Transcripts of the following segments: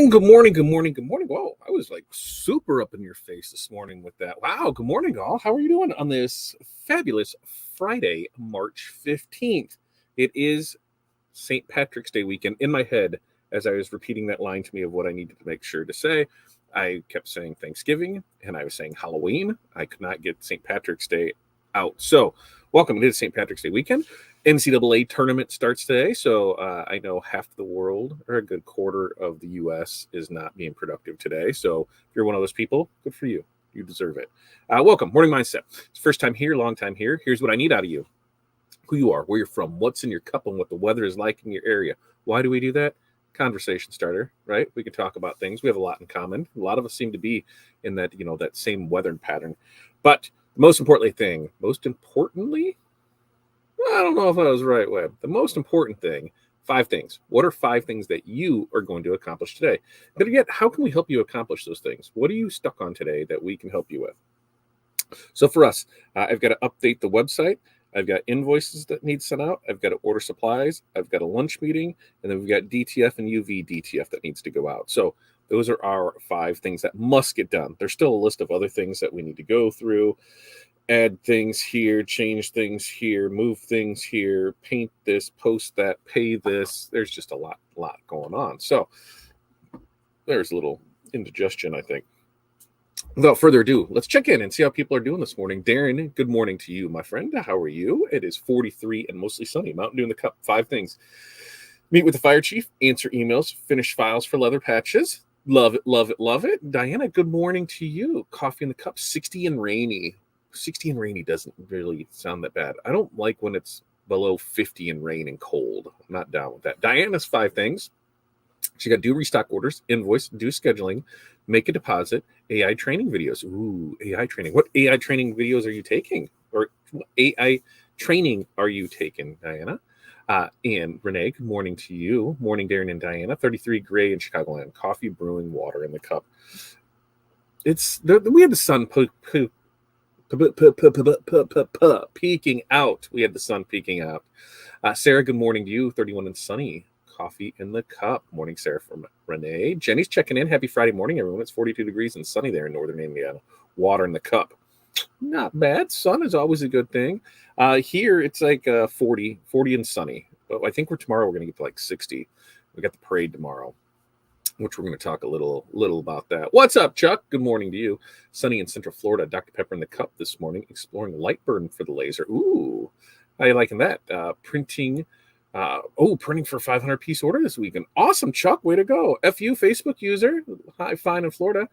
Good morning, good morning, good morning. Whoa, I was like super up in your face this morning with that. Wow, good morning, all. How are you doing on this fabulous Friday, March 15th? It is St. Patrick's Day weekend. In my head, as I was repeating that line to me of what I needed to make sure to say, I kept saying Thanksgiving and I was saying Halloween. I could not get St. Patrick's Day out. So, welcome to St. Patrick's Day weekend. NCAA tournament starts today, so I know half the world, or a good quarter of the U.S., is not being productive today. So if you're one of those people, good for you. You deserve it. Welcome, Morning Mindset. It's first time here, long time here. Here's what I need out of you. Who you are, where you're from, what's in your cup, and what the weather is like in your area. Why do we do that? Conversation starter, right? We can talk about things. We have a lot in common. A lot of us seem to be in that, that same weather pattern. But the most importantly, I don't know if I was right, Webb. The most important thing, 5 things. What are 5 things that you are going to accomplish today? Better yet, how can we help you accomplish those things? What are you stuck on today that we can help you with? So for us, I've got to update the website. I've got invoices that need sent out. I've got to order supplies. I've got a lunch meeting. And then we've got DTF and UV DTF that needs to go out. So those are our 5 things that must get done. There's still a list of other things that we need to go through. Add things here, change things here, move things here, paint this, post that, pay this. There's just a lot going on. So there's a little indigestion, I think. Without further ado, let's check in and see how people are doing this morning. Darren, good morning to you, my friend. How are you? It is 43 and mostly sunny. Mountain Dew in the cup. 5 things. Meet with the fire chief, answer emails, finish files for leather patches. Love it, love it, love it. Diana, good morning to you. Coffee in the cup. 60 and rainy. 60 and rainy doesn't really sound that bad. I don't like when it's below 50 and rain and cold. I'm not down with that. Diana's 5 things. She got do restock orders, invoice, do scheduling, make a deposit, AI training videos. Ooh, AI training. What AI training videos are you taking? Or what AI training are you taking, Diana? And Renee, good morning to you. Morning, Darren and Diana. 33 gray in Chicagoland. Coffee, brewing, water in the cup. We had the sun peeking out. We had the sun peeking out. Sarah, good morning to you. 31 and sunny. Coffee in the cup. Morning, Sarah from Renee. Jenny's checking in. Happy Friday morning, everyone. It's 42 degrees and sunny there in northern Indiana. Water in the cup. Not bad. Sun is always a good thing. Here it's like 40 and sunny. But I think tomorrow we're going to get to like 60. We got the parade tomorrow, which we're going to talk a little about that. What's up, Chuck? Good morning to you. Sunny in Central Florida. Dr. Pepper in the cup this morning, exploring light burn for the laser. Ooh, how you liking that? Printing for a 500-piece order this weekend. Awesome, Chuck. Way to go. FU, Facebook user. Hi, fine in Florida.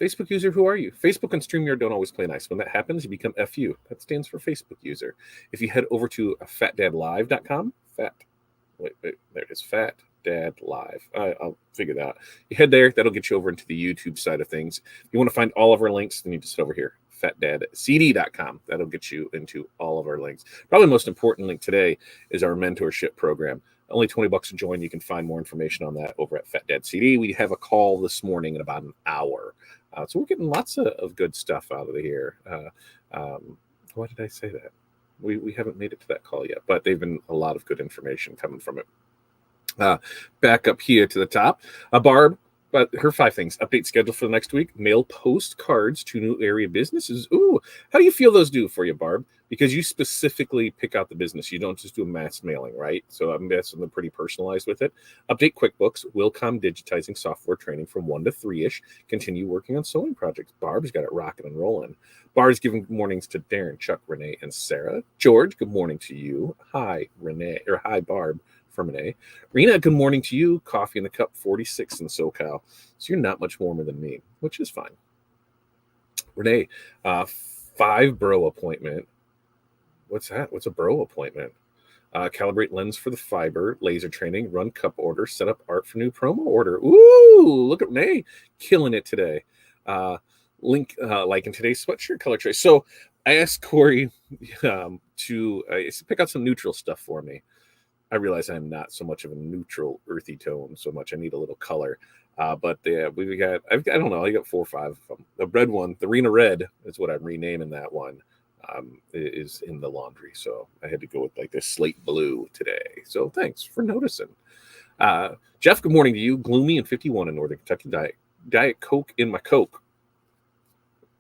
Facebook user, who are you? Facebook and StreamYard don't always play nice. When that happens, you become FU. That stands for Facebook user. If you head over to fatdadlive.com, there it is, Fat Dad Live. I'll figure that out. You head there, that'll get you over into the YouTube side of things. If you want to find all of our links, then you just head over here, fatdadcd.com. That'll get you into all of our links. Probably the most important link today is our mentorship program. Only $20 to join. You can find more information on that over at Fat Dad CD. We have a call this morning in about an hour. So we're getting lots of good stuff out of here. Why did I say that? We haven't made it to that call yet, but they've been a lot of good information coming from it. Back up here to the top, Barb, but her 5 things: update schedule for the next week, mail postcards to new area businesses. Ooh, how do you feel those do for you, Barb? Because you specifically pick out the business. You don't just do a mass mailing, right? So I'm guessing they're pretty personalized with it. Update QuickBooks, Willcom digitizing software training from 1 to 3-ish. Continue working on sewing projects. Barb's got it rocking and rolling. Barb's giving mornings to Darren, Chuck, Renee, and Sarah. George, good morning to you. Hi, Renee, or hi, Barb. From Renee. Rena, good morning to you. Coffee in the cup, 46 in SoCal. So you're not much warmer than me, which is fine. Renee, 5 bro appointment. What's that? What's a bro appointment? Calibrate lens for the fiber, laser training, run cup order, set up art for new promo order. Ooh, look at Renee killing it today. Link like in today's sweatshirt color choice. So I asked Corey to pick out some neutral stuff for me. I realize I'm not so much of a neutral earthy tone so much. I need a little color. But we got, I don't know, I got 4 or 5 of them. The red one, the Rena Red is what I'm renaming that one, is in the laundry. So I had to go with like this slate blue today. So thanks for noticing. Jeff, good morning to you. Gloomy and 51 in Northern Kentucky. Diet Coke in my Coke.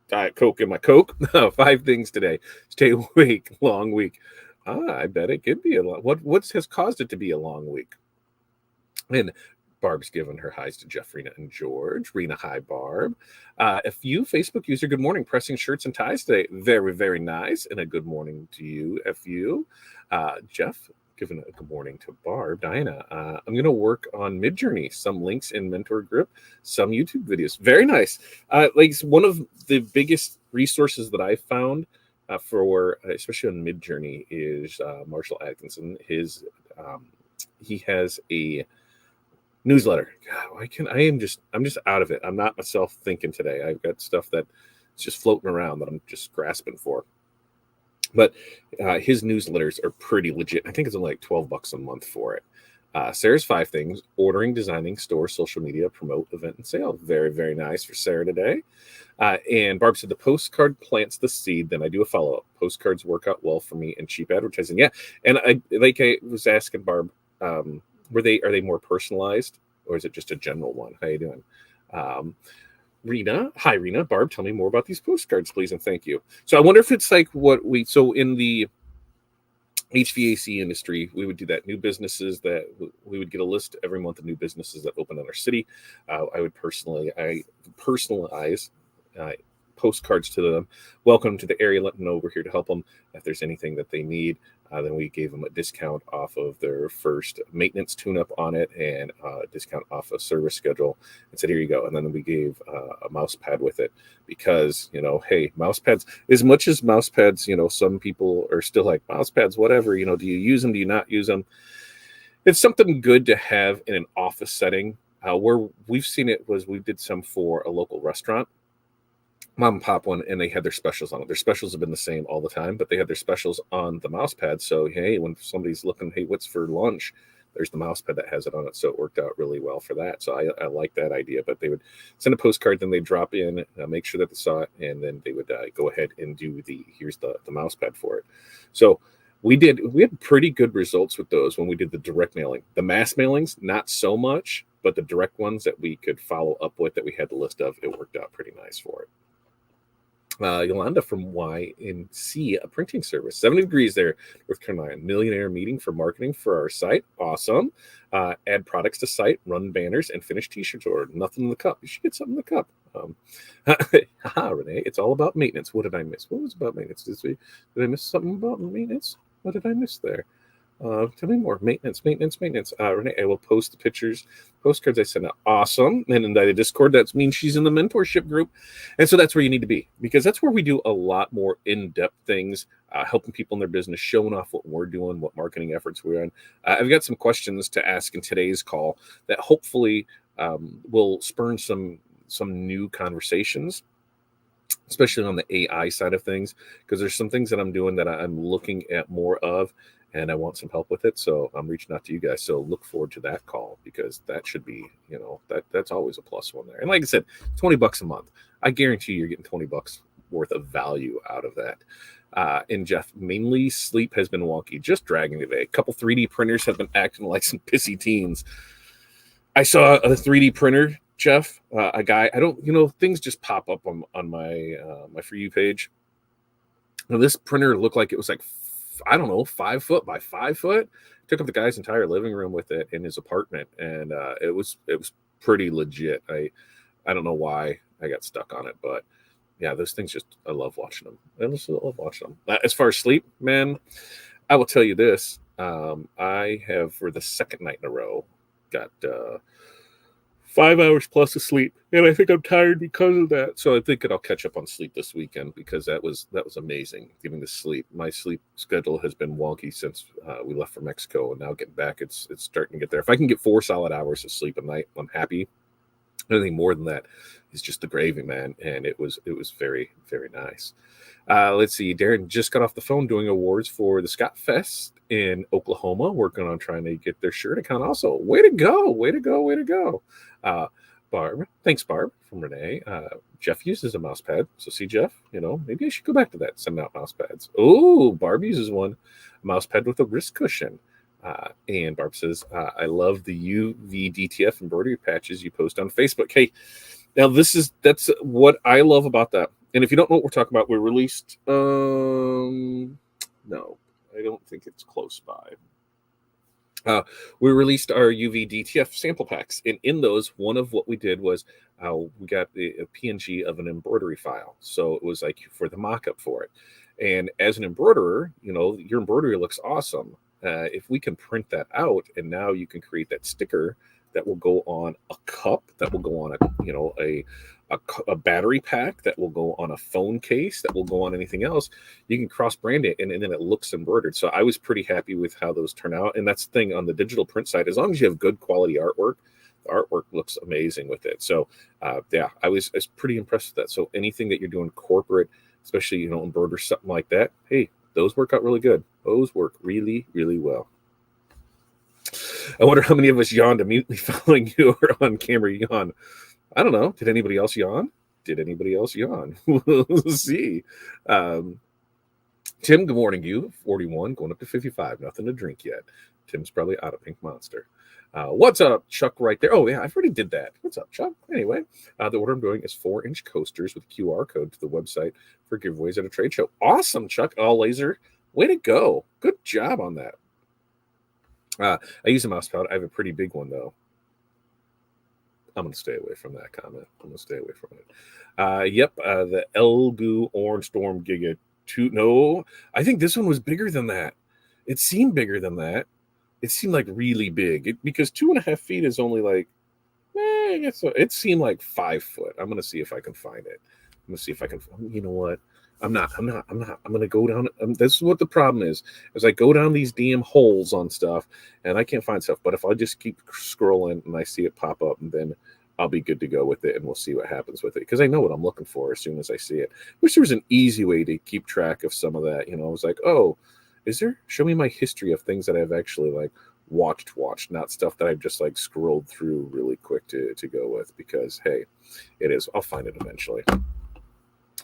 Diet Coke in my Coke. 5 things today. Stay awake. Long week. I bet it could be a lot. What has caused it to be a long week? And Barb's given her highs to Jeff, Rena, and George. Rena, hi, Barb. A few Facebook user, good morning. Pressing shirts and ties today. Very, very nice. And a good morning to you, FU. Jeff, giving a good morning to Barb. Diana, I'm going to work on Midjourney. Some links in mentor group, some YouTube videos. Very nice. Like one of the biggest resources that I found for, especially on Midjourney, is Marshall Atkinson. He has a newsletter. God, I'm just out of it. I'm not myself thinking today. I've got stuff that's just floating around that I'm just grasping for. But his newsletters are pretty legit. I think it's only like $12 a month for it. Sarah's 5 things: ordering, designing, store, social media, promote, event, and sale. Very, very nice for Sarah today. And Barb said the postcard plants the seed. Then I do a follow-up. Postcards work out well for me and cheap advertising. Yeah. And I was asking Barb, are they more personalized, or is it just a general one? How you doing? Rena, hi Rena. Barb, tell me more about these postcards, please, and thank you. So I wonder if it's like so in the HVAC industry, we would do that. New businesses that we would get a list every month of new businesses that open in our city. I personalize postcards to them. Welcome to the area. Let them know we're here to help them. If there's anything that they need, then we gave them a discount off of their first maintenance tune-up on it, and a discount off a service schedule, and said, here you go. And then we gave a mouse pad with it, because, hey, mouse pads, as much as mouse pads, some people are still like, mouse pads, whatever, do you use them? Do you not use them? It's something good to have in an office setting. Where we've seen it was we did some for a local restaurant, mom and pop one, and they had their specials on it. Their specials have been the same all the time, but they had their specials on the mouse pad. So, hey, when somebody's looking, hey, what's for lunch? There's the mouse pad that has it on it. So it worked out really well for that. So I like that idea. But they would send a postcard, then they'd drop in, make sure that they saw it, and then they would go ahead and do here's the mouse pad for it. So we had pretty good results with those when we did the direct mailing. The mass mailings, not so much, but the direct ones that we could follow up with, that we had the list of, it worked out pretty nice for it. Yolanda from YNC, a printing service, 70 degrees there, North Carolina. Millionaire meeting for marketing for our site. Awesome. Add products to site, run banners, and finish t-shirts order. Nothing in the cup. You should get something in the cup. Renee, it's all about maintenance. What did I miss? What was about maintenance? Did I miss something about maintenance? What did I miss there? Tell me more. Maintenance. Renee, I will post the pictures, postcards I send out. Awesome. And in the Discord, that means she's in the mentorship group. And so that's where you need to be, because that's where we do a lot more in-depth things, helping people in their business, showing off what we're doing, what marketing efforts we're on. I've got some questions to ask in today's call that hopefully will spurn some new conversations, especially on the AI side of things, because there's some things that I'm doing that I'm looking at more of, and I want some help with it. So I'm reaching out to you guys. So look forward to that call, because that should be, that's always a plus one there. And like I said, $20 a month. I guarantee you're getting $20 worth of value out of that. And Jeff, mainly sleep has been wonky, just dragging today. A couple 3D printers have been acting like some pissy teens. I saw a 3D printer, Jeff, a guy, things just pop up on my my For You page. Now, this printer looked like it was like, 5 foot by 5 foot. Took up the guy's entire living room with it in his apartment, and it was pretty legit. I don't know why I got stuck on it, but yeah, those things I love watching them. I just love watching them. As far as sleep, man, I will tell you this: I have, for the second night in a row, got 5 hours plus of sleep, and I think I'm tired because of that. So I think that I'll catch up on sleep this weekend, because that was amazing, getting to sleep. My sleep schedule has been wonky since we left for Mexico, and now getting back, it's starting to get there. If I can get 4 solid hours of sleep a night, I'm happy. Anything more than that is just the gravy, man. And it was very, very nice. Let's see. Darren just got off the phone doing awards for the Scott Fest in Oklahoma, working on trying to get their shirt account. Also, way to go. Barb, thanks, Barb, from Renee. Jeff uses a mouse pad. So see, Jeff, maybe I should go back to that, send out mouse pads. Oh, Barb uses one, a mouse pad with a wrist cushion. And Barb says, I love the UV DTF embroidery patches you post on Facebook. Hey, now that's what I love about that. And if you don't know what we're talking about, we released no, I don't think it's close by. We released our UV DTF sample packs, and in those, one of what we did was we got a PNG of an embroidery file. So it was like for the mock-up for it. And as an embroiderer, your embroidery looks awesome. If we can print that out, and now you can create that sticker that will go on a cup, that will go on a battery pack, that will go on a phone case, that will go on anything else. You can cross brand it, and then it looks embroidered. So I was pretty happy with how those turn out. And that's the thing on the digital print side, as long as you have good quality artwork, the artwork looks amazing with it. So yeah, I was pretty impressed with that. So anything that you're doing corporate, especially embroider something like that, hey, those work out really good. Those work really, really well. I wonder how many of us yawned immediately following you or on camera yawn. I don't know. Did anybody else yawn? We'll see. Tim, good morning. You 41, going up to 55. Nothing to drink yet. Tim's probably out of Pink Monster. What's up, Chuck? Right there. Oh yeah, I've already did that. What's up, Chuck? Anyway, the order I'm doing is 4-inch coasters with QR code to the website for giveaways at a trade show. Awesome, Chuck. All laser. Way to go. Good job on that. I use a mouse pad. I have a pretty big one though. I'm going to stay away from that comment. I'm going to stay away from it. Yep, the Elgu Orange Storm Giga 2. No, I think this one was bigger than that. It seemed bigger than that. It seemed like really big because 2.5 feet is only like, I guess it seemed like 5 foot. I'm going to see if I can find it. I'm going to see if I can. You know what? I'm not. I'm going to go down. This is what the problem is I go down these damn holes on stuff and I can't find stuff. But if I just keep scrolling and I see it pop up, and then I'll be good to go with it, and we'll see what happens with it. Because I know what I'm looking for as soon as I see it. Wish there was an easy way to keep track of some of that. I was like, oh, is there? Show me my history of things that I've actually like watched, not stuff that I've just like scrolled through really quick to go with. Because hey, it is. I'll find it eventually.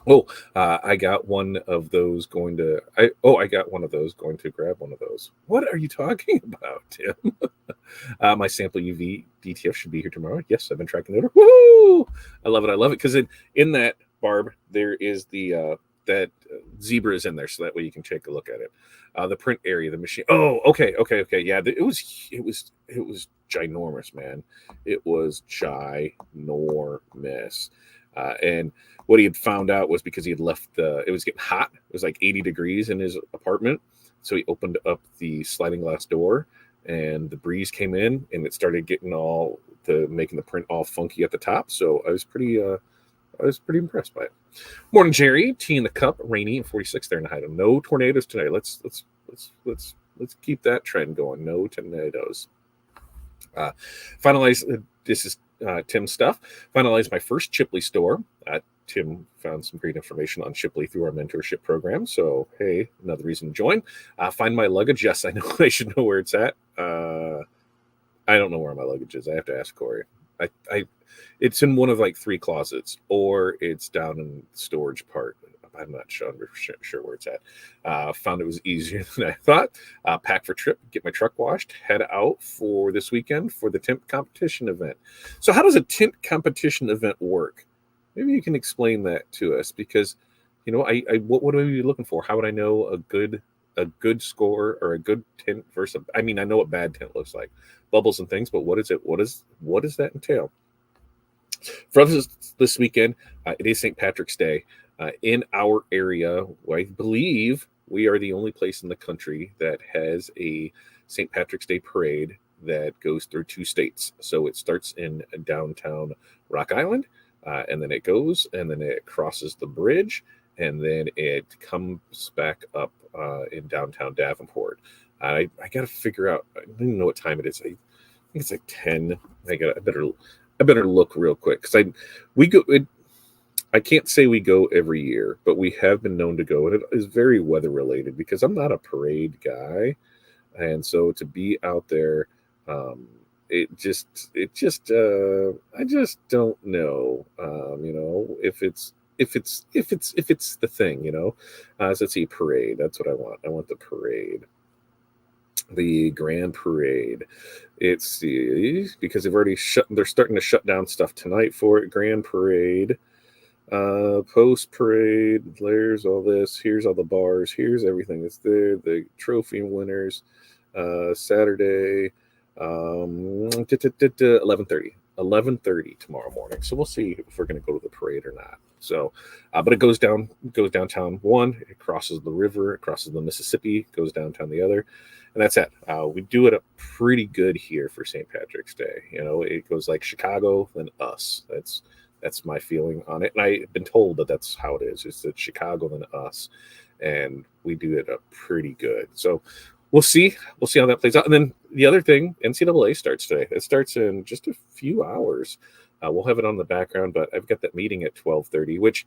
Oh, I got one of those going to. I got one of those going to grab one of those. What are you talking about, Tim? My sample UV DTF should be here tomorrow. Yes, I've been tracking it. Woo! I love it because in that, Barb, there is the that zebra is in there, so that way you can take a look at it. The print area, the machine. Oh, okay. Yeah, it was ginormous, man. It was ginormous. And what he had found out was because he had left it was getting hot. It was like 80 degrees in his apartment. So he opened up the sliding glass door and the breeze came in and it started getting making the print all funky at the top. So I was pretty impressed by it. Morning, Jerry. Tea in the cup, rainy and 46 there in Idaho. No tornadoes today. Let's keep that trend going. No tornadoes. Finalize. This is Tim's stuff. Finalized my first Chipley store. Tim found some great information on Chipley through our mentorship program. So, hey, another reason to join. Find my luggage. Yes, I know. I should know where it's at. I don't know where my luggage is. I have to ask Corey. It's in one of like 3 closets, or it's down in the storage part. I'm not sure where it's at. Found it was easier than I thought. Pack for trip, get my truck washed, head out for this weekend for the tint competition event. So how does a tint competition event work? Maybe you can explain that to us, because what would I be looking for? How would I know a good score or a good tint versus I know what bad tint looks like, bubbles and things, but what is it? What does that entail? For us this weekend, it is St. Patrick's Day. In our area, I believe we are the only place in the country that has a St. Patrick's Day parade that goes through 2 states. So it starts in downtown Rock Island, and then it goes, and then it crosses the bridge, and then it comes back up in downtown Davenport. I got to figure out. I don't even know what time it is. I think it's like 10. I better look real quick because I can't say we go every year, but we have been known to go, and it is very weather related because I'm not a parade guy, and so to be out there, I just don't know, if it's the thing, so let's see, parade. That's what I want. I want the parade. the Grand Parade. It's because they're starting to shut down stuff tonight for it. Grand Parade, post parade, there's all this. Here's all the bars. Here's everything that's there. The trophy winners. Saturday, 11:30. 11:30 tomorrow morning. So we'll see if we're going to go to the parade or not. So, but it goes downtown one, it crosses the river, it crosses the Mississippi, goes downtown the other, and that's it. We do it up pretty good here for St. Patrick's Day. You know, it goes like Chicago, then us. That's my feeling on it, and I've been told that that's how it is. It's that Chicago, then us, and we do it up pretty good. So we'll see how that plays out. And then the other thing, NCAA starts today. It starts in just a few hours. We'll have it on the background, but I've got that meeting at 12:30, which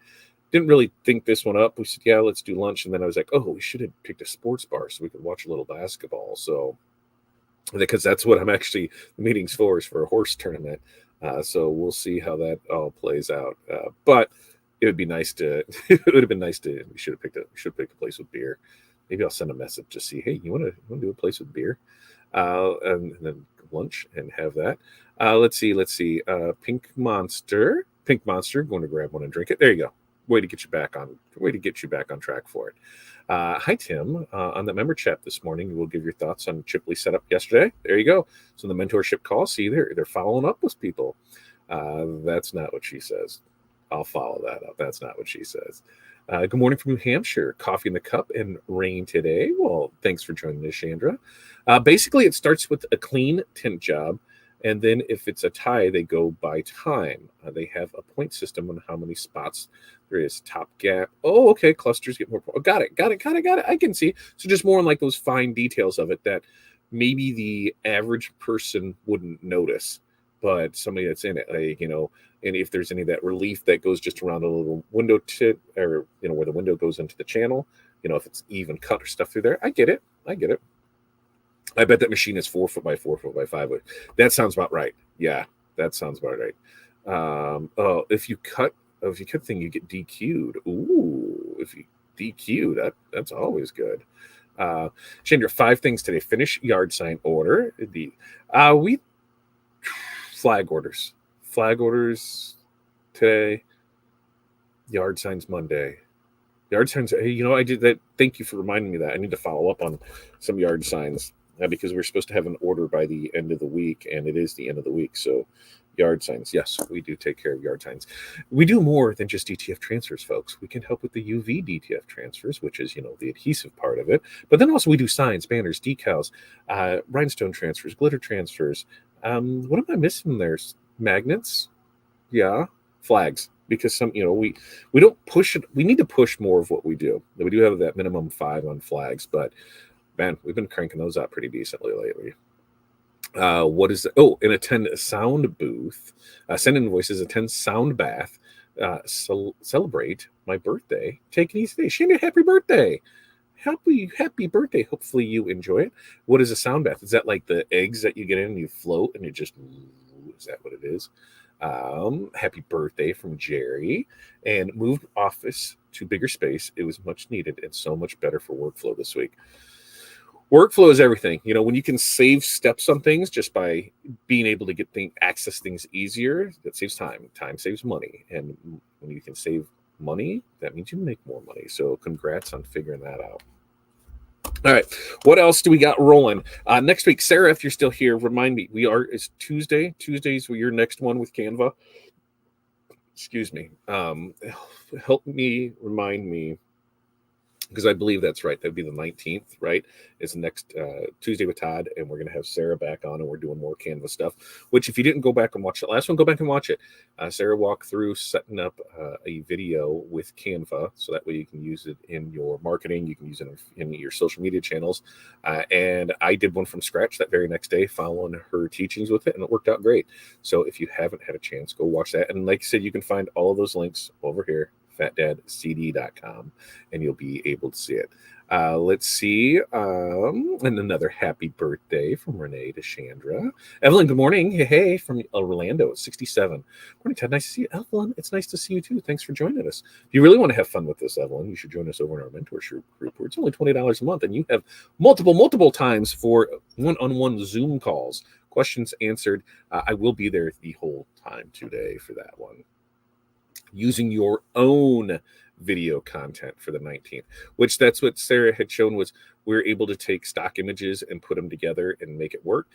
didn't really think this one up. We said, yeah, let's do lunch. And then I was like, oh, we should have picked a sports bar so we could watch a little basketball. So, because that's what the meeting's for, is for a horse tournament. So we'll see how that all plays out. But it would be nice to, we should have picked a place with beer. Maybe I'll send a message to see, hey, you want to do a place with beer? And then lunch and have that. Let's see. Pink Monster, going to grab one and drink it. There you go. Way to get you back on track for it. Hi, Tim. On the member chat this morning, you will give your thoughts on Chipley setup yesterday. There you go. So the mentorship call, see, they're following up with people. That's not what she says. I'll follow that up. That's not what she says. Good morning from New Hampshire. Coffee in the cup and rain today. Well, thanks for joining us, Chandra. Basically, it starts with a clean tint job, and then if it's a tie, they go by time. They have a point system on how many spots there is. Top gap. Oh, okay. Clusters get more. Oh, got it. I can see. So just more on like those fine details of it that maybe the average person wouldn't notice, but somebody that's in it, like, and if there's any of that relief that goes just around a little window tip, or where the window goes into the channel, if it's even cut or stuff through there, I get it. I bet that machine is 4 foot by 4 foot by 5 foot. That sounds about right. Yeah, that sounds about right. If you cut thing, you get DQ'd. Ooh, if you DQ, that's always good. Chandra, 5 things today. Finish yard sign order. We flag orders today. Yard signs Monday. Yard signs. I did that. Thank you for reminding me that. I need to follow up on some yard signs because we're supposed to have an order by the end of the week, and it is the end of the week. So yard signs. Yes, we do take care of yard signs. We do more than just DTF transfers, folks. We can help with the UV DTF transfers, which is, the adhesive part of it. But then also we do signs, banners, decals, rhinestone transfers, glitter transfers. What am I missing there? Magnets? Yeah. Flags. Because we don't push it. We need to push more of what we do. We do have that minimum 5 on flags, but man, we've been cranking those out pretty decently lately. What is it? Oh, and attend a sound booth, send invoices, attend sound bath, celebrate my birthday, take an easy day. Shanda, happy birthday. Happy birthday. Hopefully you enjoy it. What is a sound bath? Is that like the eggs that you get in and you float and you just, is that what it is? Happy birthday from Jerry. And moved office to bigger space. It was much needed and so much better for workflow this week. Workflow is everything. When you can save steps on things just by being able to access things easier, that saves time. Time saves money. And when you can save money, that means you make more money. So congrats on figuring that out. All right. What else do we got rolling? Next week, Sarah, if you're still here, remind me, it's Tuesday. Tuesdays were your next one with Canva. Excuse me. Remind me, because I believe that's right. That'd be the 19th, right? It's next Tuesday with Todd, and we're going to have Sarah back on, and we're doing more Canva stuff, which if you didn't go back and watch the last one, go back and watch it. Sarah walked through setting up a video with Canva, so that way you can use it in your marketing. You can use it in your social media channels. And I did one from scratch that very next day, following her teachings with it, and it worked out great. So if you haven't had a chance, go watch that. And like I said, you can find all of those links over here. fatdadcd.com, and you'll be able to see it. Let's see. And another happy birthday from Renee to Chandra. Evelyn, good morning. Hey, from Orlando, 67. Morning, Ted. Nice to see you. Evelyn, it's nice to see you too. Thanks for joining us. If you really want to have fun with this, Evelyn, you should join us over in our mentorship group where it's only $20 a month, and you have multiple times for one-on-one Zoom calls. Questions answered. I will be there the whole time today for that one. Using your own video content for the 19th, which that's what Sarah had shown was we're able to take stock images and put them together and make it work.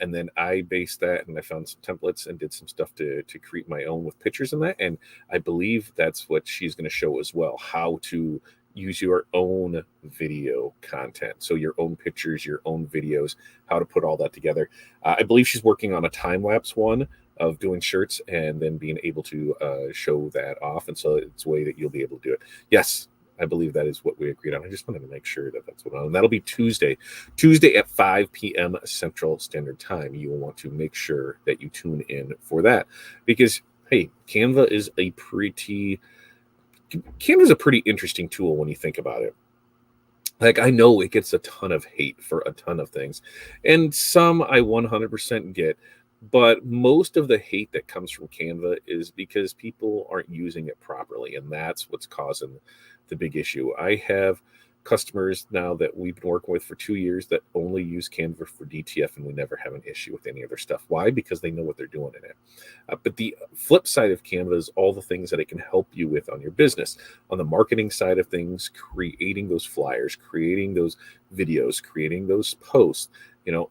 And then I based that and I found some templates and did some stuff to create my own with pictures in that. And I believe that's what she's going to show as well, how to use your own video content. So your own pictures, your own videos, how to put all that together. I believe she's working on a time-lapse one of doing shirts and then being able to show that off. And so it's a way that you'll be able to do it. Yes, I believe that is what we agreed on. I just wanted to make sure that that's what I'm on. That'll be Tuesday at 5 p.m. Central Standard Time. You will want to make sure that you tune in for that because, hey, Canva is a pretty interesting tool when you think about it. Like, I know it gets a ton of hate for a ton of things, and some I 100% get. But most of the hate that comes from Canva is because people aren't using it properly, and that's what's causing the big issue. I have customers now that we've been working with for 2 years that only use Canva for DTF, and we never have an issue with any other stuff. Why? Because they know what they're doing in it. But the flip side of Canva is all the things that it can help you with on your business. On the marketing side of things, creating those flyers, creating those videos, creating those posts,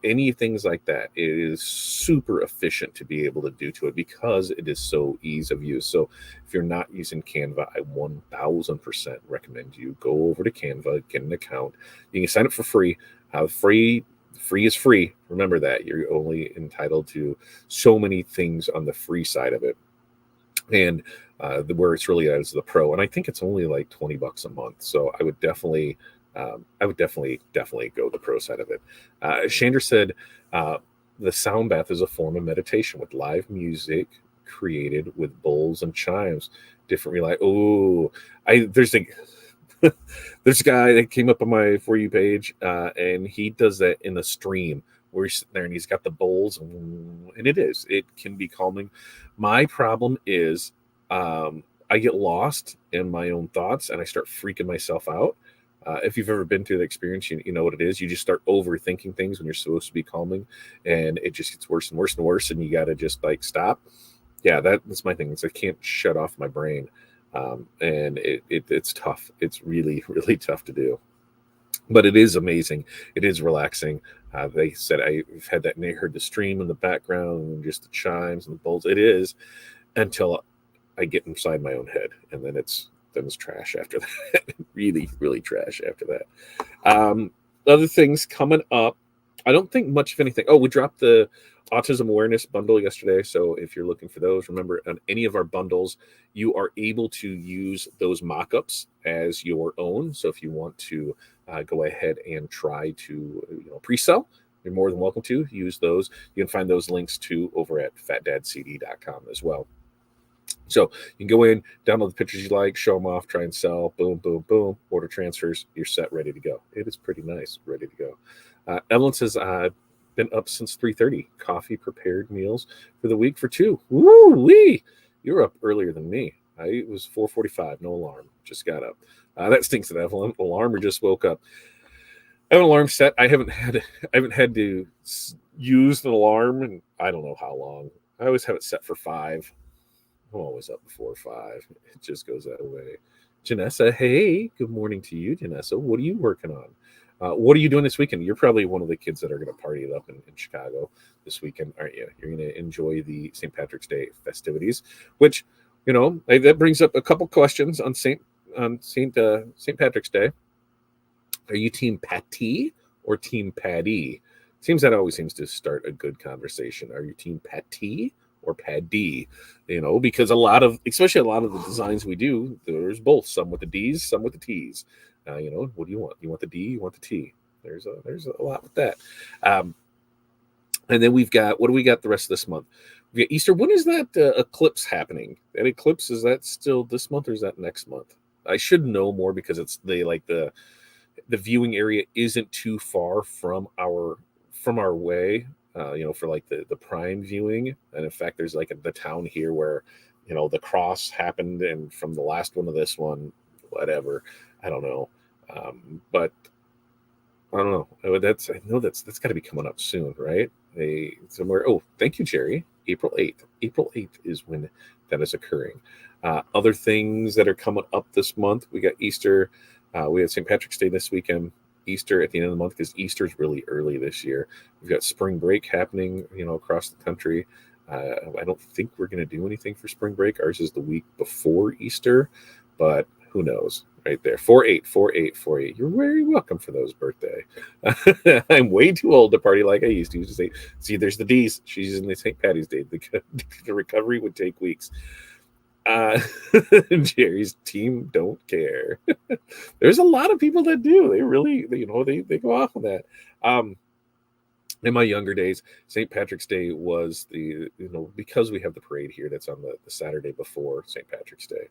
any things like that. It is super efficient to be able to do to it because it is so ease of use. So if you're not using Canva, I 1000% recommend you go over to Canva, get an account. You can sign up for free. Free is free. Remember that. You're only entitled to so many things on the free side of it. And where it's really at is the pro. And I think it's only like $20 a month. So I would definitely go the pro side of it. Chandra said the sound bath is a form of meditation with live music created with bowls and chimes. Different there's a guy that came up on my For You page, and he does that in the stream where he's sitting there and he's got the bowls, and it can be calming. My problem is I get lost in my own thoughts and I start freaking myself out. If you've ever been through the experience, you know what it is. You just start overthinking things when you're supposed to be calming, and it just gets worse and worse and worse, and you got to just stop. Yeah, that's my thing. I can't shut off my brain, and it's tough. It's really, really tough to do. But it is amazing. It is relaxing. They said I've had that, and they heard the stream in the background and just the chimes and the bowls. It is until I get inside my own head, and then it's trash after that. Really, really trash after that. Other things coming up. I don't think much of anything. Oh, we dropped the autism awareness bundle yesterday. So if you're looking for those, remember on any of our bundles, you are able to use those mock-ups as your own. So if you want to go ahead and try to pre-sell, you're more than welcome to use those. You can find those links too over at fatdadcd.com as well. So you can go in, download the pictures you like, show them off, try and sell, boom, boom, boom, order transfers, you're set, ready to go. It is pretty nice, ready to go. Evelyn says, I've been up since 3:30, coffee, prepared meals for the week for 2. Woo-wee! You're up earlier than me. It was 4:45, no alarm, just got up. That stinks at Evelyn. Alarm or just woke up. I have an alarm set. I haven't had to use an alarm in I don't know how long. I always have it set for 5. I'm always up before 5. It just goes that way. Janessa, hey, good morning to you, Janessa. What are you working on? What are you doing this weekend? You're probably one of the kids that are going to party it up in Chicago this weekend, aren't you? You're going to enjoy the St. Patrick's Day festivities, which, that brings up a couple questions on St. Patrick's Day. Are you Team Patty or Team Paddy? That always seems to start a good conversation. Are you Team Patty or Paddy? Because especially a lot of the designs we do, there's both, some with the D's, some with the T's. What do you want? You want the D, you want the T. There's a lot with that. And then we've got, what do we got the rest of this month? Yeah, Easter. When is that eclipse happening? That eclipse, is that still this month or is that next month? I should know more because it's the viewing area isn't too far from our way. For like the prime viewing, and in fact, there's like the town here where the cross happened, and from the last one to this one, whatever. I don't know, but I don't know. I know that's got to be coming up soon, right? They somewhere. Oh, thank you, Jerry. April 8th. April 8th is when that is occurring. Other things that are coming up this month, we got Easter. We have St. Patrick's Day this weekend. Easter at the end of the month because Easter is really early this year. We've got spring break happening, across the country. I don't think we're going to do anything for spring break. Ours is the week before Easter, but who knows? Right there, 4-8, 4-8, 4-8. You're very welcome for those birthday. I'm way too old to party like I used to. Say, see, there's the D's. She's in the St. Patty's Day. The recovery would take weeks. Uh, Jerry's team don't care. There's a lot of people that do. They really, they go off on that. In my younger days, St. Patrick's Day was because we have the parade here that's on the Saturday before St. Patrick's Day.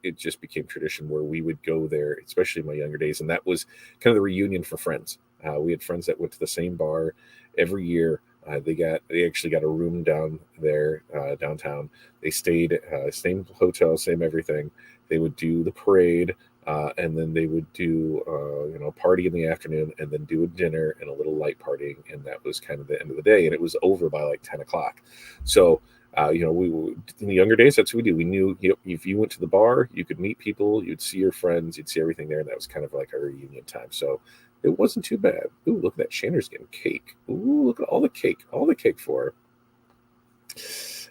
It just became tradition where we would go there, especially in my younger days, and that was kind of the reunion for friends. We had friends that went to the same bar every year. They actually got a room down there downtown. They stayed same hotel, same everything. They would do the parade. And then they would do, party in the afternoon, and then do a dinner and a little light partying, and that was kind of the end of the day. And it was over by like 10 o'clock. So, we in the younger days, that's what we do. We knew, if you went to the bar, you could meet people, you'd see your friends, you'd see everything there, and that was kind of like our reunion time. So it wasn't too bad. Ooh, look at that! Shanner's getting cake. Ooh, look at all the cake for her.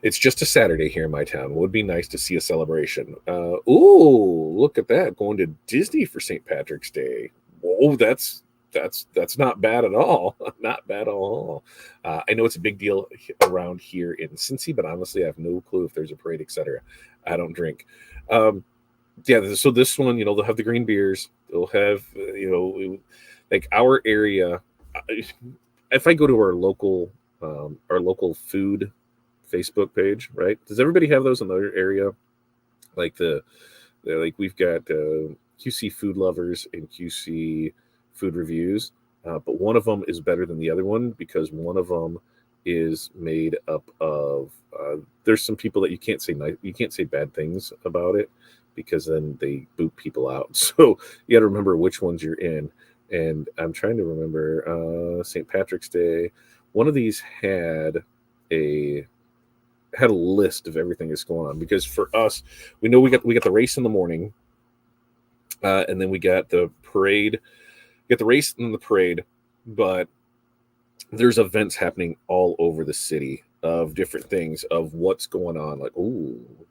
It's just a Saturday here in my town. It would be nice to see a celebration. Look at that. Going to Disney for St. Patrick's Day. Whoa, that's not bad at all. Not bad at all. I know it's a big deal around here in Cincy, but honestly, I have no clue if there's a parade, etc. I don't drink. So this one, they'll have the green beers. They'll have, like our area. If I go to our local food Facebook page, right? Does everybody have those in their area? Like we've got QC Food Lovers and QC Food Reviews, but one of them is better than the other one because one of them is made up of. There's some people that you can't say bad things about it because then they boot people out. So you got to remember which ones you're in. And I'm trying to remember St. Patrick's Day. One of these had a list of everything that's going on because for us, we know we got the race in the morning, and then we got the parade. We got the race and the parade, but there's events happening all over the city of different things of what's going on. Like,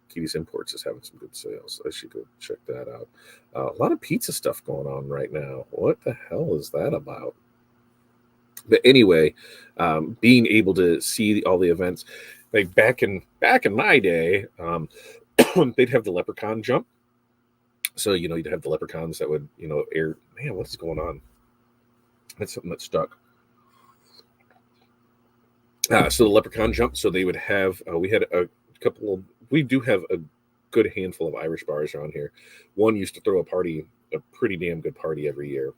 Kitty's Imports is having some good sales. I should go check that out. A lot of pizza stuff going on right now. What the hell is that about? But anyway, being able to see all the events, like back in my day, they'd have the leprechaun jump. So you'd have the leprechauns that would air. Man, what is going on? That's something that's stuck. So the leprechaun jump. So they would have. We had a couple. We do have a good handful of Irish bars around here. One used to throw a pretty damn good party every year.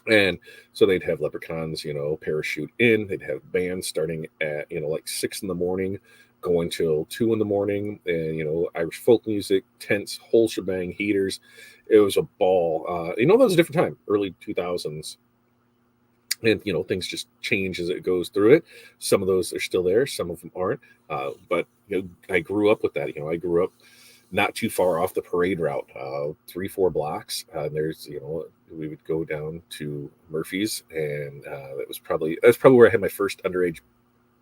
And so they'd have leprechauns, parachute in. They'd have bands starting at, like 6 a.m, going till 2 a.m, and, Irish folk music, tents, whole shebang, heaters. It was a ball. That was a different time, early 2000s. And, things just change as it goes through it. Some of those are still there. Some of them aren't. But, I grew up with that. I grew up not too far off the parade route, 3-4 blocks. There's, we would go down to Murphy's, and that's probably where I had my first underage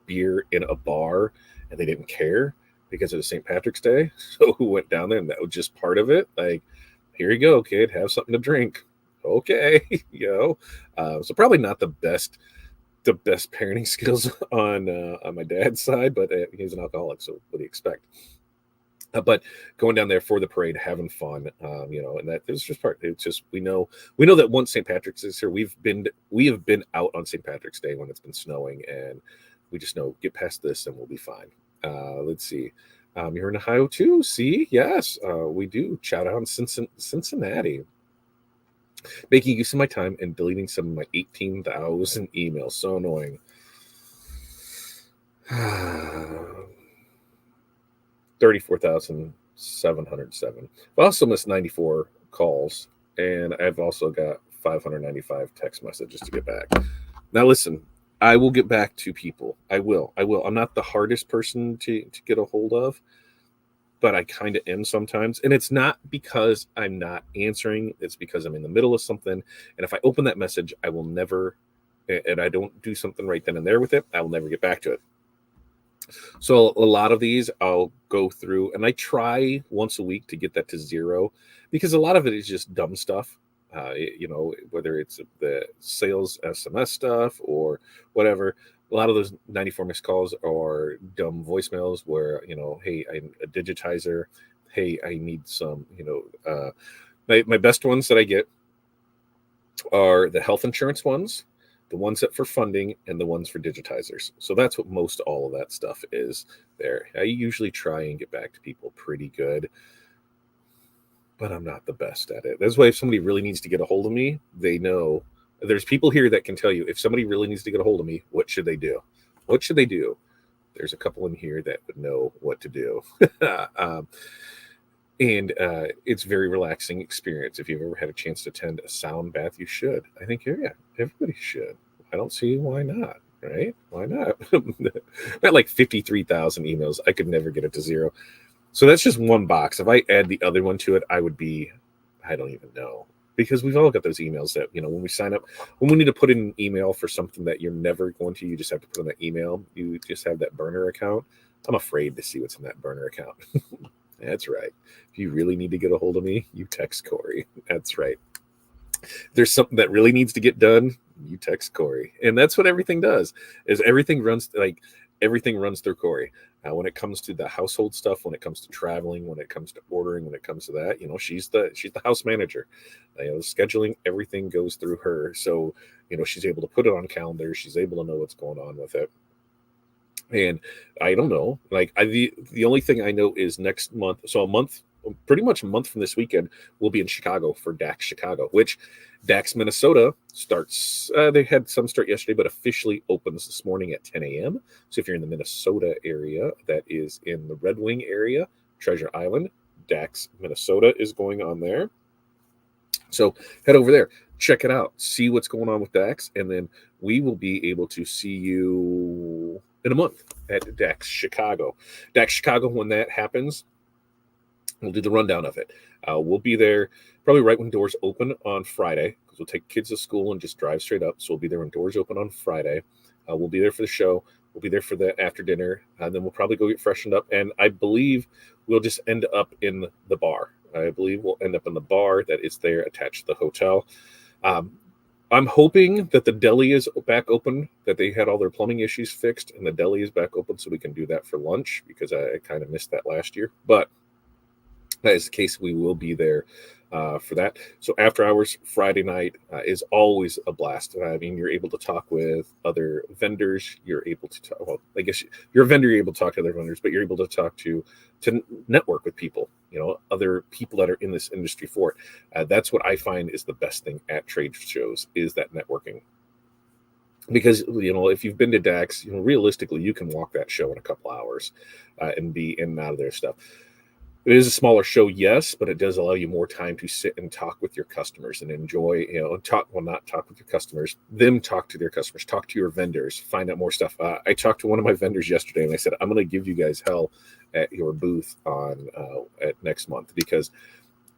beer in a bar, and they didn't care because it was St. Patrick's Day. So who went down there, and that was just part of it. Like, here you go, kid, have something to drink. Okay, so probably not the best parenting skills on my dad's side, but he's an alcoholic, so what do you expect? But going down there for the parade, having fun, and that is just part. It's just we know that once St. Patrick's is here, we have been out on St. Patrick's Day when it's been snowing, and We just know get past this and we'll be fine. Let's see. You're in Ohio too. See, yes, we do. Shout out on Cincinnati. Making use of my time and deleting some of my 18,000 emails. So annoying. 34,707. I also missed 94 calls, and I've also got 595 text messages to get back. Now, listen, I will get back to people. I will. I'm not the hardest person to get a hold of, but I kind of am sometimes. And it's not because I'm not answering. It's because I'm in the middle of something. And if I open that message, I will never, and I don't do something right then and there with it, I will never get back to it. So a lot of these I'll go through and I try once a week to get that to 0 because a lot of it is just dumb stuff. Whether it's the sales SMS stuff or whatever, a lot of those 94 missed calls are dumb voicemails where, hey, I'm a digitizer. Hey, I need some, my best ones that I get are the health insurance ones, the ones that for funding, and the ones for digitizers. So that's what most all of that stuff is there. I usually try and get back to people pretty good, but I'm not the best at it. That's why if somebody really needs to get a hold of me, they know. There's people here that can tell you if somebody really needs to get a hold of me, what should they do? What should they do? There's a couple in here that would know what to do. And it's a very relaxing experience. If you've ever had a chance to attend a sound bath, you should. I think, yeah, everybody should. I don't see why not, right? Why not? Got like 53,000 emails. I could never get it to 0. So that's just one box. If I add the other one to it, I would be, I don't even know. Because we've all got those emails that, when we sign up, when we need to put in an email for something that you're never going to, you just have to put in that email. You just have that burner account. I'm afraid to see what's in that burner account. That's right. If you really need to get a hold of me, you text Corey. That's right. If there's something that really needs to get done, you text Corey. And that's what everything does, is everything runs through Corey. When it comes to the household stuff, when it comes to traveling, when it comes to ordering, when it comes to that, she's the house manager. Scheduling, everything goes through her. So, she's able to put it on calendar. She's able to know what's going on with it. And I don't know, the only thing I know is next month. So pretty much a month from this weekend, we'll be in Chicago for DAX Chicago, which DAX Minnesota starts. They had some start yesterday, but officially opens this morning at 10 a.m. So if you're in the Minnesota area, that is in the Red Wing area, Treasure Island, DAX Minnesota is going on there. So head over there, check it out, see what's going on with DAX, and then we will be able to see you in a month at DAX Chicago. DAX Chicago, when that happens, we'll do the rundown of it. We'll be there probably right when doors open on Friday, because we'll take kids to school and just drive straight up. So we'll be there when doors open on Friday. We'll be there for the show. We'll be there for the after dinner, and then we'll probably go get freshened up. And I believe we'll just end up in the bar. I believe we'll end up in the bar that is there attached to the hotel. I'm hoping that the deli is back open, that they had all their plumbing issues fixed, and the deli is back open so we can do that for lunch, because I kind of missed that last year. But that is the case. We will be there for that. So after hours Friday night is always a blast. I mean, you're able to talk with other vendors. You're able to talk. Well, I guess you're a vendor. You're able to talk to other vendors, but you're able to talk to network with people. Other people that are in this industry for it. That's what I find is the best thing at trade shows, is that networking. Because if you've been to DAX, realistically you can walk that show in a couple hours and be in and out of their stuff. It is a smaller show, yes, but it does allow you more time to sit and talk with your customers and enjoy, not talk with your customers, them talk to their customers, talk to your vendors, find out more stuff. I talked to one of my vendors yesterday, and I said, I'm going to give you guys hell at your booth at next month, because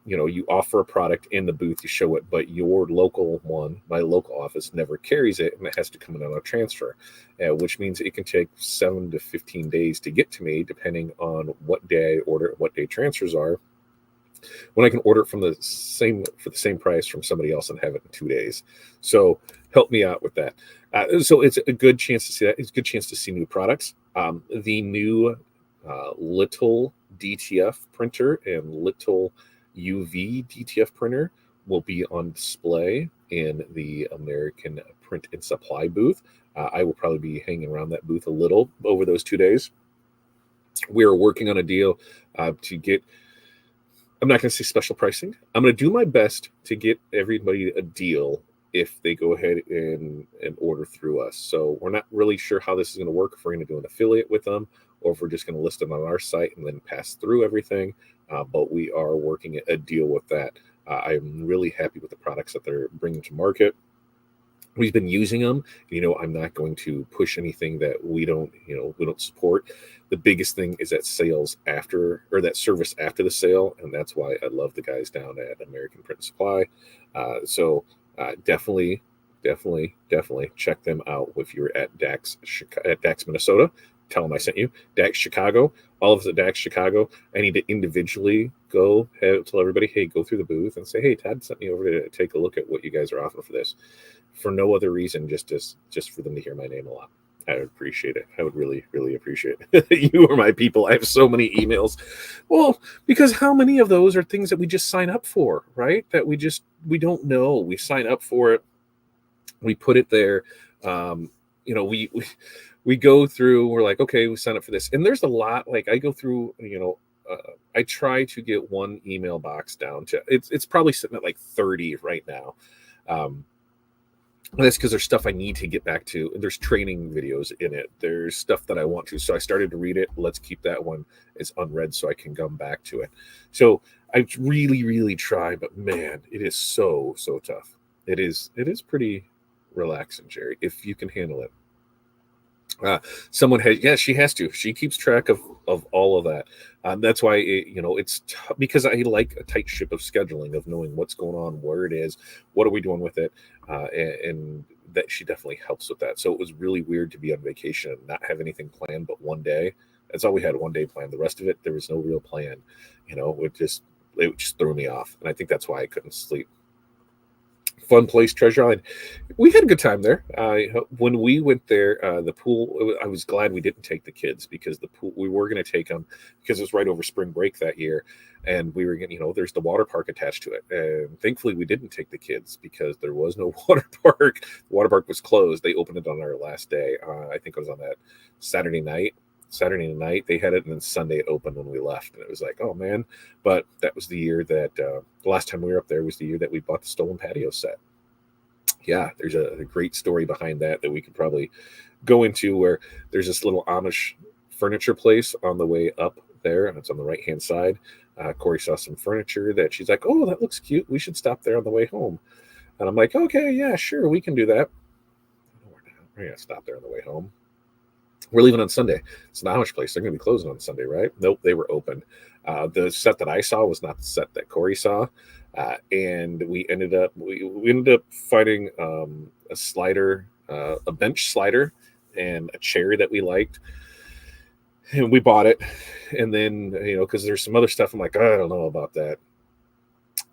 you offer a product in the booth, you show it, but your local one, my local office, never carries it, and it has to come in on a transfer, which means it can take 7 to 15 days to get to me, depending on what day I order, what day transfers are, when I can order it for the same price from somebody else and have it in 2 days. So help me out with that. So it's a good chance to see that. It's a good chance to see new products. The new Little DTF printer and Little UV DTF printer will be on display in the American Print and Supply booth. I will probably be hanging around that booth a little over those 2 days. We are working on a deal to get, I'm not going to say special pricing. I'm going to do my best to get everybody a deal if they go ahead and order through us. So we're not really sure how this is going to work, if we're going to do an affiliate with them or if we're just going to list them on our site and then pass through everything. But we are working a deal with that. I'm really happy with the products that they're bringing to market. We've been using them. I'm not going to push anything that we don't support. The biggest thing is that sales after, or that service after the sale, and that's why I love the guys down at American Print and Supply. So definitely check them out if you're at Dax, Minnesota. Tell them I sent you. Dax Chicago, all of us at Dax Chicago. I need to individually go tell everybody, hey, go through the booth and say, hey, Todd sent me over to take a look at what you guys are offering for this. For no other reason, just for them to hear my name a lot. I would appreciate it. I would really, really appreciate it. You are my people. I have so many emails. Well, because how many of those are things that we just sign up for, right? That we don't know. We sign up for it. We put it there. We go through, we're like, okay, we sign up for this. And there's a lot, like I go through, I try to get one email box down to, it's probably sitting at like 30 right now. That's because there's stuff I need to get back to. There's training videos in it. There's stuff that I want to. So I started to read it. Let's keep that one as unread so I can come back to it. So I really, really try, but man, it is so tough. It is pretty relaxing, Jerry, if you can handle it. Someone has, she has to. She keeps track of all of that. That's why it's because I like a tight ship of scheduling, of knowing what's going on, where it is, what are we doing with it, and that she definitely helps with that. So it was really weird to be on vacation and not have anything planned but one day. That's all we had, one day planned. The rest of it, there was no real plan. It just threw me off, and I think that's why I couldn't sleep. Fun place, Treasure Island. We had a good time there. When we went there, the pool, I was glad we didn't take the kids, because the pool, we were going to take them because it was right over spring break that year. And we were getting, there's the water park attached to it. And thankfully we didn't take the kids because there was no water park. The water park was closed. They opened it on our last day. I think it was on that Saturday night they had it, and then Sunday it opened when we left, and it was like, oh man. But that was the year that the last time we were up there was the year that we bought the stolen patio set. Yeah, there's a great story behind that we could probably go into, where there's this little Amish furniture place on the way up there, and it's on the right hand side. Corey saw some furniture that she's like, oh, that looks cute, we should stop there on the way home. And I'm like, okay, yeah, sure, we can do that. We're gonna stop there on the way home. We're leaving on Sunday. It's an Amish place. They're going to be closing on Sunday, right? Nope, they were open. The set that I saw was not the set that Corey saw, and we ended up finding a slider, a bench slider, and a chair that we liked, and we bought it. And then because there's some other stuff, I'm like, oh, I don't know about that.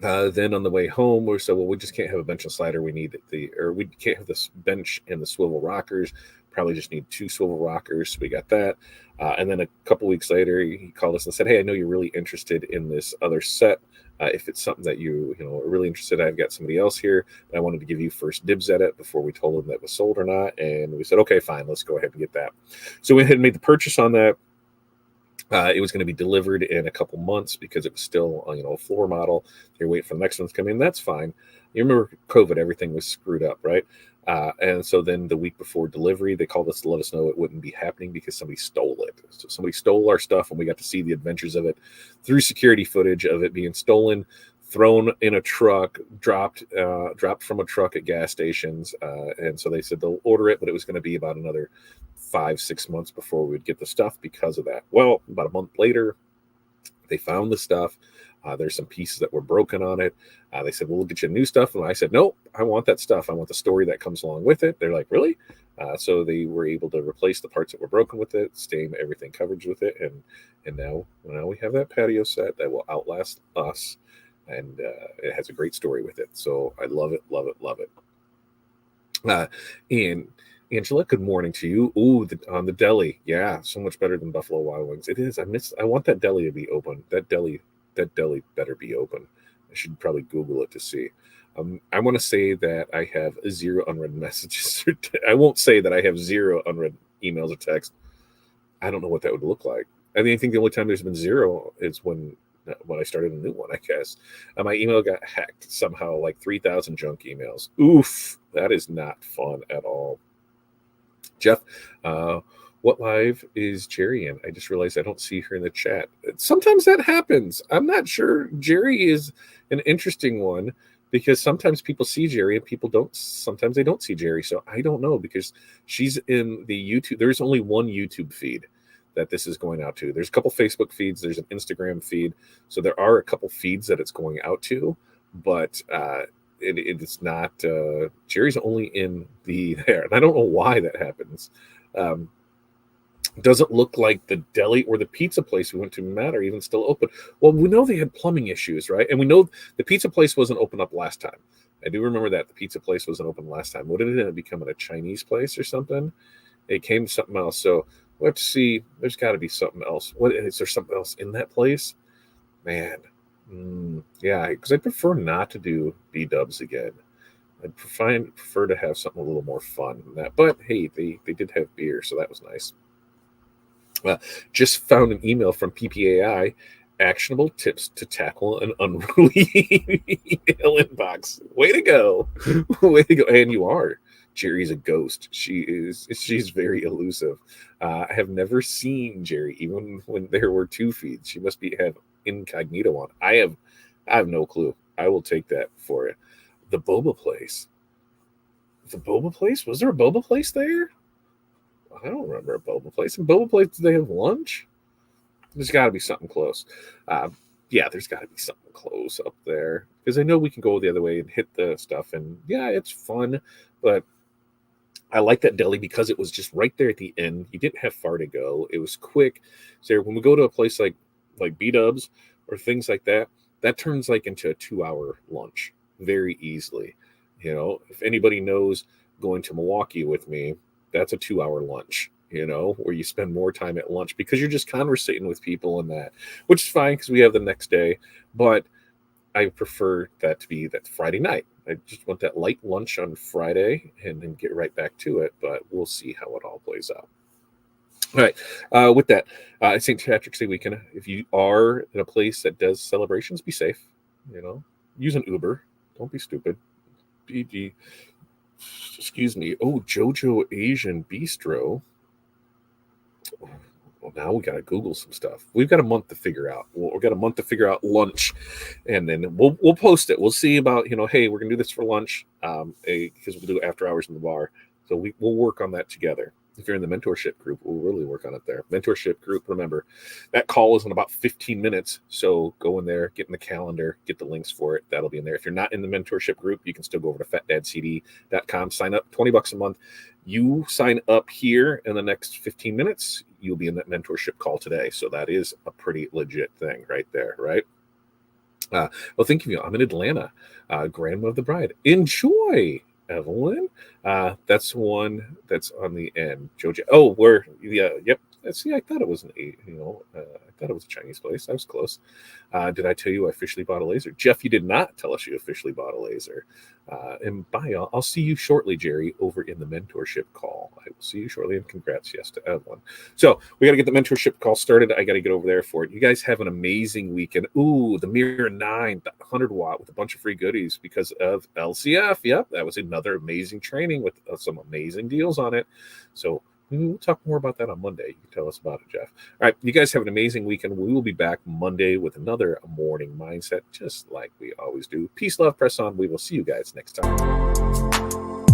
Then on the way home, we said, well, we just can't have a bench and slider. We need we can't have this bench and the swivel rockers. Probably just need 2 swivel rockers. So we got that. And then a couple weeks later, he called us and said, hey, I know you're really interested in this other set. If it's something that you are really interested, I've got somebody else here, but I wanted to give you first dibs at it before we told them that it was sold or not. And we said, okay, fine, let's go ahead and get that. So we had made the purchase on that. It was going to be delivered in a couple months because it was still, a floor model. They're waiting for the next one to come in. That's fine. You remember COVID, everything was screwed up, right? And so then the week before delivery, they called us to let us know it wouldn't be happening because somebody stole it. So somebody stole our stuff, and we got to see the adventures of it through security footage of it being stolen, thrown in a truck, dropped from a truck at gas stations. And so they said they'll order it, but it was going to be about another 5-6 months before we would get the stuff because of that. Well, about a month later, they found the stuff. There's some pieces that were broken on it. They said, well, we'll get you new stuff. And I said, nope, I want that stuff. I want the story that comes along with it. They're like, really? So they were able to replace the parts that were broken with it, stain everything coverage with it. And now we have that patio set that will outlast us. And it has a great story with it. So I love it, love it, love it. And Angela, good morning to you. Ooh, on the deli. Yeah, so much better than Buffalo Wild Wings. It is. I want that deli to be open. That deli better be open. I should probably Google it to see. I want to say that I have 0 unread messages. I won't say that I have 0 unread emails or texts. I don't know what that would look like. I mean, I think the only time there's been 0 is when I started a new one, I guess. My email got hacked somehow, like 3,000 junk emails. Oof, that is not fun at all. Jeff, what live is Jerry in? I just realized I don't see her in the chat. Sometimes that happens. I'm not sure. Jerry is an interesting one because sometimes people see Jerry and people don't. Sometimes they don't see Jerry. So I don't know because she's in the YouTube. There's only one YouTube feed that this is going out to. There's a couple Facebook feeds. There's an Instagram feed. So there are a couple feeds that it's going out to, but it's not. Jerry's only in there, and I don't know why that happens. Doesn't look like the deli or the pizza place we went to Matt are even still open. Well, we know they had plumbing issues, right? And we know the pizza place wasn't open up last time. I do remember that the pizza place wasn't open last time. What did it end up becoming, a Chinese place or something? It came to something else. So let's see. There's got to be something else. What is there? Something else in that place? Man, yeah, because I prefer not to do B-dubs again. I'd prefer to have something a little more fun than that. But hey, they did have beer, so that was nice. Just found an email from PPAI, actionable tips to tackle an unruly email inbox. Way to go. Way to go. And you are. Jerry's a ghost. She's very elusive. I have never seen Jerry, even when there were 2 feeds. She must have incognito on. I have no clue. I will take that for it. The boba place. The boba place? Was there a boba place there? I don't remember a boba place. In boba place, do they have lunch? There's got to be something close. Yeah, there's got to be something close up there. Because I know we can go the other way and hit the stuff. And yeah, it's fun. But I like that deli because it was just right there at the end. You didn't have far to go. It was quick. So when we go to a place like B-dubs or things like that, that turns like into a 2-hour lunch very easily. You know, if anybody knows going to Milwaukee with me, that's a 2-hour lunch, you know, where you spend more time at lunch because you're just conversating with people and that, which is fine because we have the next day. But I prefer that to be that Friday night. I just want that light lunch on Friday and then get right back to it. But we'll see how it all plays out. All right. With that, St. Patrick's Day weekend, if you are in a place that does celebrations, be safe. You know, use an Uber. Don't be stupid. Excuse me. Oh, JoJo Asian Bistro. Well, now we got to Google some stuff. We've got a month to figure out. We've got a month to figure out lunch, and then we'll post it. We'll see about, you know, hey, we're gonna do this for lunch, because we'll do after hours in the bar. So we'll work on that together. If you're in the mentorship group, we'll really work on it there. Mentorship group, remember, that call is in about 15 minutes. So go in there, get in the calendar, get the links for it. That'll be in there. If you're not in the mentorship group, you can still go over to fatdadcd.com, sign up, $20 a month. You sign up here in the next 15 minutes, you'll be in that mentorship call today. So that is a pretty legit thing right there, right? Well, thank you. I'm in Atlanta. Grandma of the Bride. Enjoy, Evelyn. That's one that's on the end. Jojo. Oh, yep. See, I thought it was I thought it was a Chinese place. I was close. Did I tell you I officially bought a laser? Jeff, you did not tell us you officially bought a laser. And bye, y'all. I'll see you shortly, Jerry, over in the mentorship call. I will see you shortly, and congrats, yes, to Evelyn. So we got to get the mentorship call started. I got to get over there for it. You guys have an amazing weekend. Ooh, the Mirror 9, the 100-watt with a bunch of free goodies because of LCF. Yep, that was another amazing training with some amazing deals on it. So we'll talk more about that on Monday. You can tell us about it, Jeff. All right, you guys have an amazing weekend. We will be back Monday with another morning mindset, just like we always do. Peace, love, press on. We will see you guys next time.